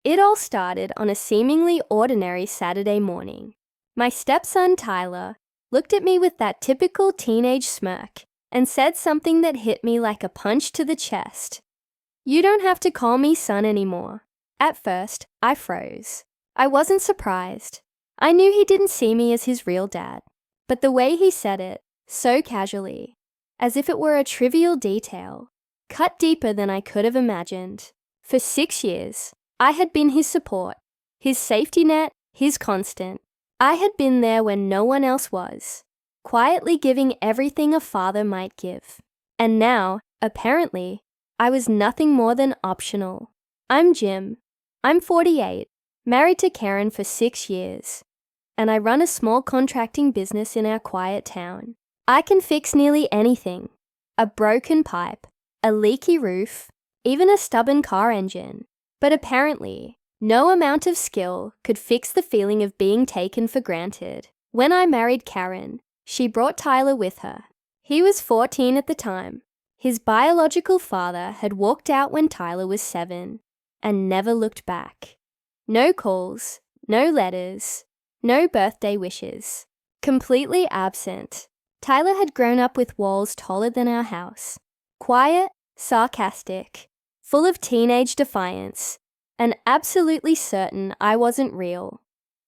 It all started on a seemingly ordinary Saturday morning. My stepson, Tyler, looked at me with that typical teenage smirk and said something that hit me like a punch to the chest. "You don't have to call me son anymore." At first, I froze. I wasn't surprised. I knew he didn't see me as his real dad. But the way he said it, so casually, as if it were a trivial detail, cut deeper than I could have imagined. For 6 years, I had been his support, his safety net, his constant. I had been there when no one else was, quietly giving everything a father might give. And now, apparently, I was nothing more than optional. I'm Jim. I'm 48, married to Karen for 6 years, and I run a small contracting business in our quiet town. I can fix nearly anything: a broken pipe, a leaky roof, even a stubborn car engine. But apparently, no amount of skill could fix the feeling of being taken for granted. When I married Karen, she brought Tyler with her. He was 14 at the time. His biological father had walked out when Tyler was 7 and never looked back. No calls, no letters, no birthday wishes. Completely absent. Tyler had grown up with walls taller than our house. Quiet, sarcastic, full of teenage defiance, and absolutely certain I wasn't real.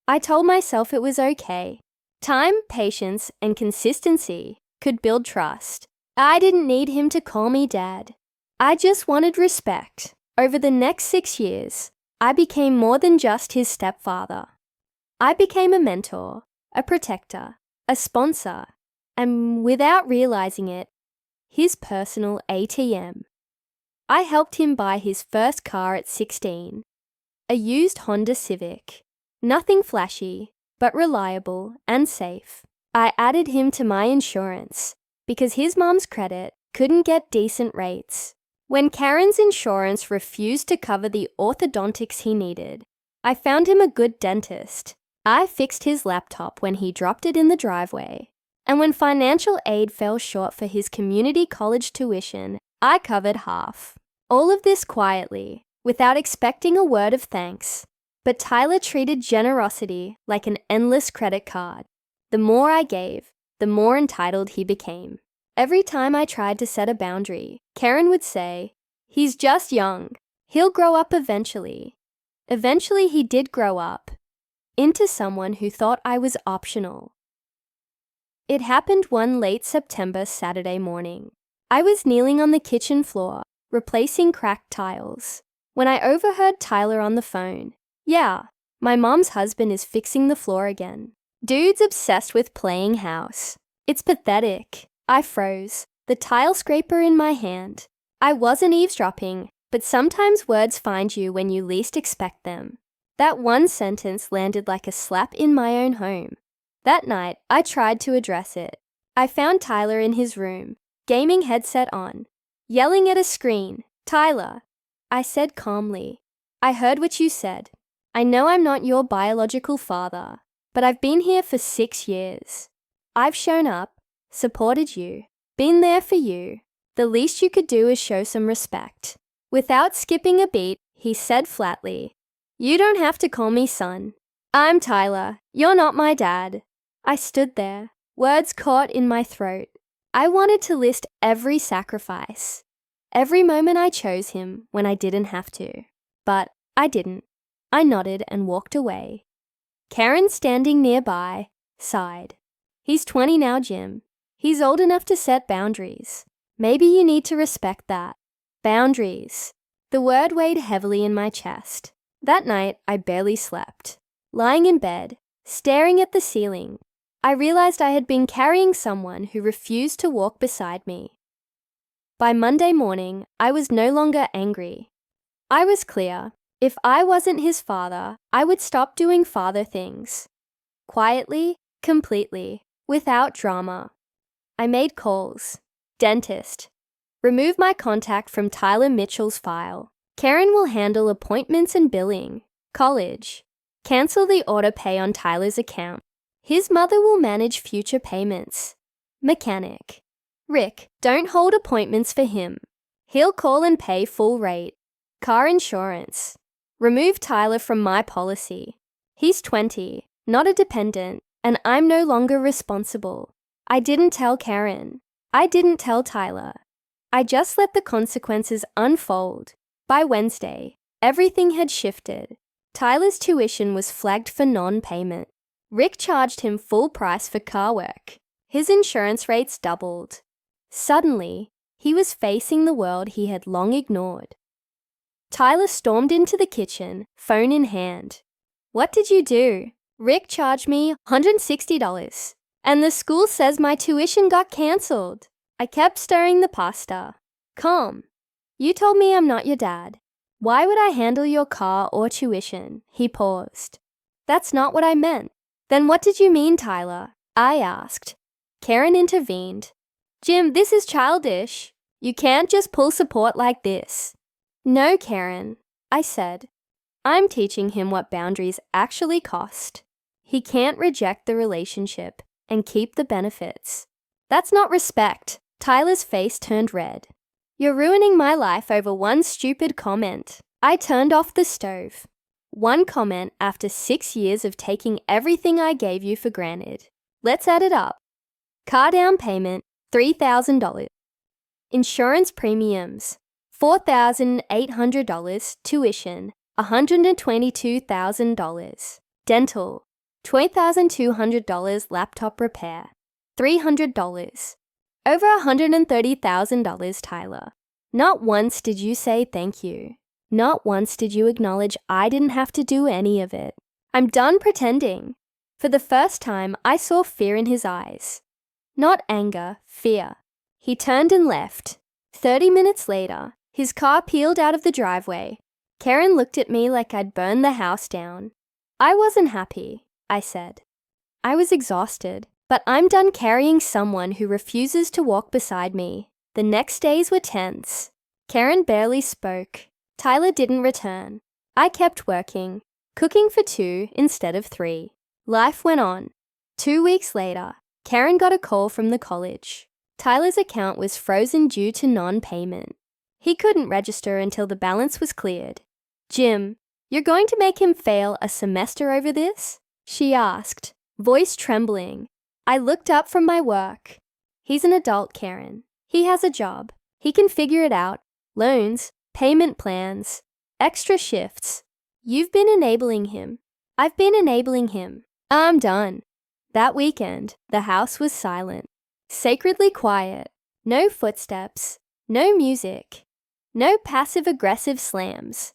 I told myself it was okay. Time, patience, and consistency could build trust. I didn't need him to call me dad. I just wanted respect. Over the next 6 years, I became more than just his stepfather. I became a mentor, a protector, a sponsor, and without realizing it, his personal ATM. I helped him buy his first car at 16, a used Honda Civic. Nothing flashy, but reliable and safe. I added him to my insurance because his mom's credit couldn't get decent rates. When Karen's insurance refused to cover the orthodontics he needed, I found him a good dentist. I fixed his laptop when he dropped it in the driveway. And when financial aid fell short for his community college tuition, I covered half. All of this quietly, without expecting a word of thanks. But Tyler treated generosity like an endless credit card. The more I gave, the more entitled he became. Every time I tried to set a boundary, Karen would say, "He's just young. He'll grow up eventually." Eventually he did grow up, into someone who thought I was optional. It happened one late September Saturday morning. I was kneeling on the kitchen floor, replacing cracked tiles, when I overheard Tyler on the phone. "Yeah, my mom's husband is fixing the floor again. Dude's obsessed with playing house. It's pathetic." I froze, the tile scraper in my hand. I wasn't eavesdropping, but sometimes words find you when you least expect them. That one sentence landed like a slap in my own home. That night, I tried to address it. I found Tyler in his room, gaming headset on, yelling at a screen. "Tyler," I said calmly, "I heard what you said. I know I'm not your biological father, but I've been here for 6 years. I've shown up, supported you, been there for you. The least you could do is show some respect." Without skipping a beat, he said flatly, "You don't have to call me son. I'm Tyler. You're not my dad." I stood there, words caught in my throat. I wanted to list every sacrifice, every moment I chose him when I didn't have to. But I didn't. I nodded and walked away. Karen, standing nearby, sighed. "He's 20 now, Jim. He's old enough to set boundaries. Maybe you need to respect that." Boundaries. The word weighed heavily in my chest. That night, I barely slept. Lying in bed, staring at the ceiling, I realized I had been carrying someone who refused to walk beside me. By Monday morning, I was no longer angry. I was clear. If I wasn't his father, I would stop doing father things. Quietly, completely, without drama. I made calls. Dentist. Remove my contact from Tyler Mitchell's file. Karen will handle appointments and billing. College. Cancel the auto pay on Tyler's account. His mother will manage future payments. Mechanic. Rick, don't hold appointments for him. He'll call and pay full rate. Car insurance. Remove Tyler from my policy. He's 20, not a dependent, and I'm no longer responsible. I didn't tell Karen. I didn't tell Tyler. I just let the consequences unfold. By Wednesday, everything had shifted. Tyler's tuition was flagged for non-payment. Rick charged him full price for car work. His insurance rates doubled. Suddenly, he was facing the world he had long ignored. Tyler stormed into the kitchen, phone in hand. "What did you do?" "Rick charged me $160, and the school says my tuition got cancelled." I kept stirring the pasta. "Calm. You told me I'm not your dad. Why would I handle your car or tuition?" He paused. "That's not what I meant." "Then what did you mean, Tyler?" I asked. Karen intervened. "Jim, this is childish. You can't just pull support like this." "No, Karen," I said. "I'm teaching him what boundaries actually cost. He can't reject the relationship and keep the benefits. That's not respect." Tyler's face turned red. "You're ruining my life over one stupid comment." I turned off the stove. One comment after 6 years of taking everything I gave you for granted. Let's add it up. Car down payment, $3,000. Insurance premiums, $4,800. Tuition, $122,000. Dental, $20,200. Laptop repair, $300. Over $130,000, Tyler. Not once did you say thank you. Not once did you acknowledge I didn't have to do any of it. I'm done pretending." For the first time, I saw fear in his eyes. Not anger, fear. He turned and left. 30 minutes later, his car peeled out of the driveway. Karen looked at me like I'd burned the house down. I wasn't happy, I said. I was exhausted, but I'm done carrying someone who refuses to walk beside me. The next days were tense. Karen barely spoke. Tyler didn't return. I kept working, cooking for 2 instead of 3. Life went on. 2 weeks later, Karen got a call from the college. Tyler's account was frozen due to non-payment. He couldn't register until the balance was cleared. "Jim, you're going to make him fail a semester over this?" she asked, voice trembling. I looked up from my work. "He's an adult, Karen. He has a job. He can figure it out. Loans, payment plans, extra shifts. You've been enabling him. I've been enabling him. I'm done." That weekend, the house was silent. Sacredly quiet. No footsteps. No music. No passive-aggressive slams.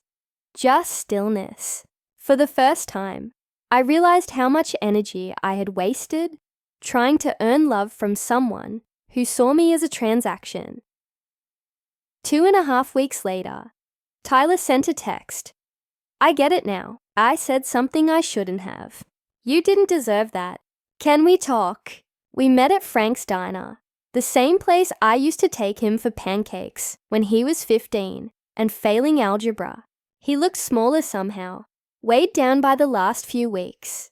Just stillness. For the first time, I realized how much energy I had wasted trying to earn love from someone who saw me as a transaction. 2.5 weeks later, Tyler sent a text. "I get it now. I said something I shouldn't have. You didn't deserve that. Can we talk?" We met at Frank's Diner, the same place I used to take him for pancakes when he was 15 and failing algebra. He looked smaller somehow, weighed down by the last few weeks.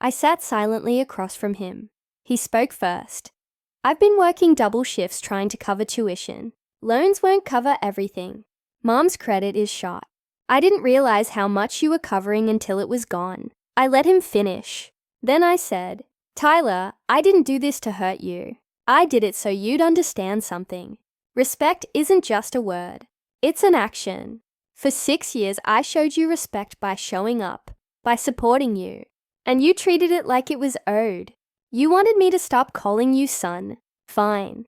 I sat silently across from him. He spoke first. "I've been working double shifts trying to cover tuition. Loans won't cover everything. Mom's credit is shot. I didn't realize how much you were covering until it was gone." I let him finish. Then I said, "Tyler, I didn't do this to hurt you. I did it so you'd understand something. Respect isn't just a word. It's an action. For 6 years, I showed you respect by showing up, by supporting you, and you treated it like it was owed. You wanted me to stop calling you son. Fine.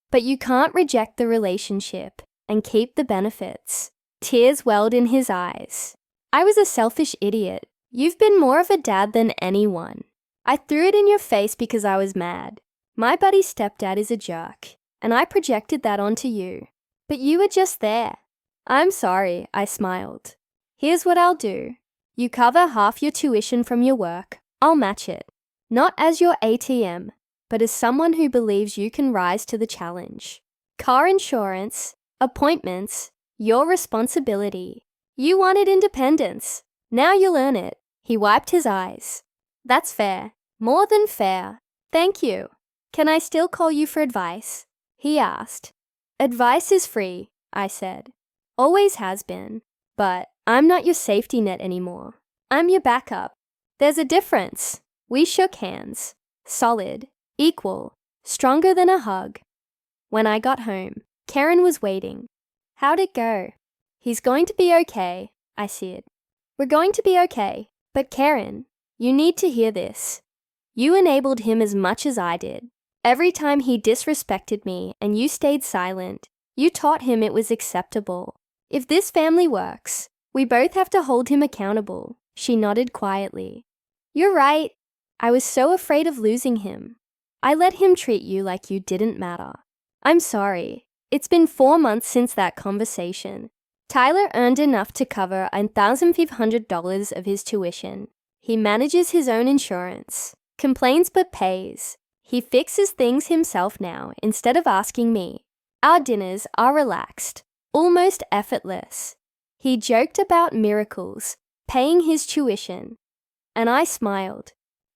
But you can't reject the relationship and keep the benefits." Tears welled in his eyes. "I was a selfish idiot. You've been more of a dad than anyone. I threw it in your face because I was mad. My buddy stepdad is a jerk, and I projected that onto you. But you were just there." "I'm sorry," I smiled. "Here's what I'll do. You cover half your tuition from your work. I'll match it. Not as your ATM, but as someone who believes you can rise to the challenge. Car insurance, appointments, your responsibility. You wanted independence. Now you'll earn it." He wiped his eyes. "That's fair. More than fair. Thank you. Can I still call you for advice?" he asked. "Advice is free," I said. "Always has been. But I'm not your safety net anymore. I'm your backup. There's a difference. We shook hands. Solid, equal, stronger than a hug. When I got home, Karen was waiting. How'd it go? He's going to be okay, I said. We're going to be okay. But Karen, you need to hear this. You enabled him as much as I did. Every time he disrespected me and you stayed silent, you taught him it was acceptable. If this family works, we both have to hold him accountable. She nodded quietly. You're right. I was so afraid of losing him. I let him treat you like you didn't matter. I'm sorry. It's been 4 months since that conversation. Tyler earned enough to cover $1,500 of his tuition. He manages his own insurance, complains but pays. He fixes things himself now instead of asking me. Our dinners are relaxed, almost effortless. He joked about miracles, paying his tuition. And I smiled.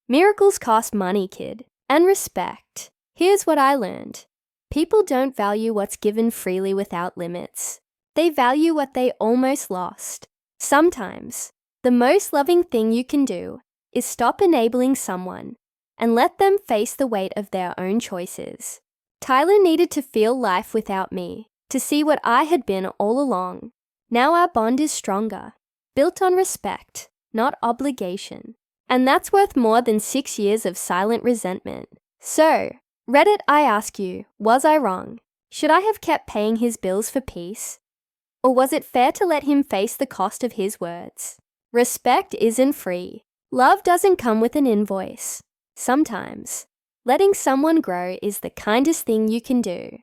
Miracles cost money, kid, and respect. Here's what I learned. People don't value what's given freely without limits. They value what they almost lost. Sometimes, the most loving thing you can do is stop enabling someone and let them face the weight of their own choices. Tyler needed to feel life without me, to see what I had been all along. Now our bond is stronger, built on respect, not obligation. And that's worth more than 6 years of silent resentment. So, Reddit, I ask you, was I wrong? Should I have kept paying his bills for peace? Or was it fair to let him face the cost of his words? Respect isn't free. Love doesn't come with an invoice. Sometimes, letting someone grow is the kindest thing you can do.